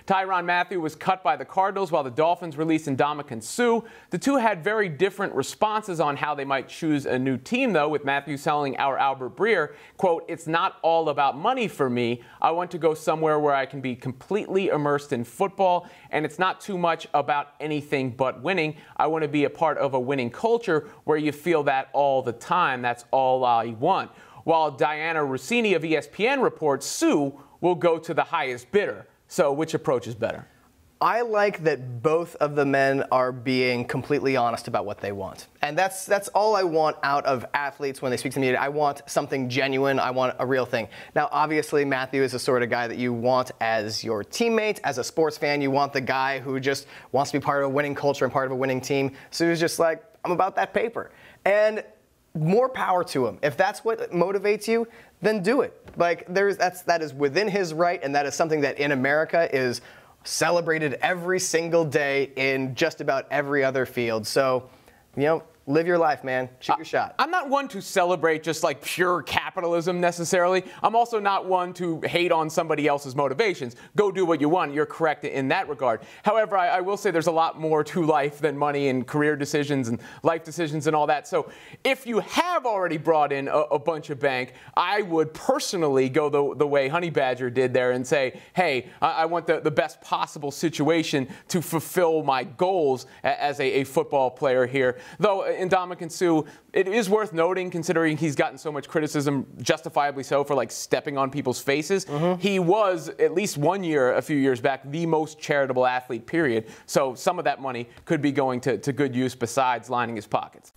Tyrann Mathieu was cut by the Cardinals while the Dolphins released Ndamukong. The two had very different responses on how they might choose a new team, though, with Mathieu telling our Albert Breer, quote, "It's not all about money for me. I want to go somewhere where I can be completely immersed in football, and it's not too much about anything but winning. I want to be a part of a winning culture where you feel that all the time. That's all I want." While Diana Rossini of ESPN reports Sue will go to the highest bidder. So which approach is better? I like that both of the men are being completely honest about what they want. And that's all I want out of athletes when they speak to me. I want something genuine. I want a real thing. Now, obviously, Mathieu is the sort of guy that you want as your teammate. As a sports fan, you want the guy who just wants to be part of a winning culture and part of a winning team. So he's just like, I'm about that paper. And more power to him. If that's what motivates you, then do it. Like that is within his right, and that is something that in America is celebrated every single day in just about every other field. So, live your life, man. Shoot your shot. I'm not one to celebrate just like pure capitalism necessarily. I'm also not one to hate on somebody else's motivations. Go do what you want. You're correct in that regard. However, I will say there's a lot more to life than money and career decisions and life decisions and all that. So if you have already brought in a bunch of bank, I would personally go the way Honey Badger did there and say, hey, I want the best possible situation to fulfill my goals as a football player here. Though Ndamukong, it is worth noting, considering he's gotten so much criticism, justifiably so, for like stepping on people's faces. He was, at least one year, a few years back, the most charitable athlete, period. So some of that money could be going to good use besides lining his pockets.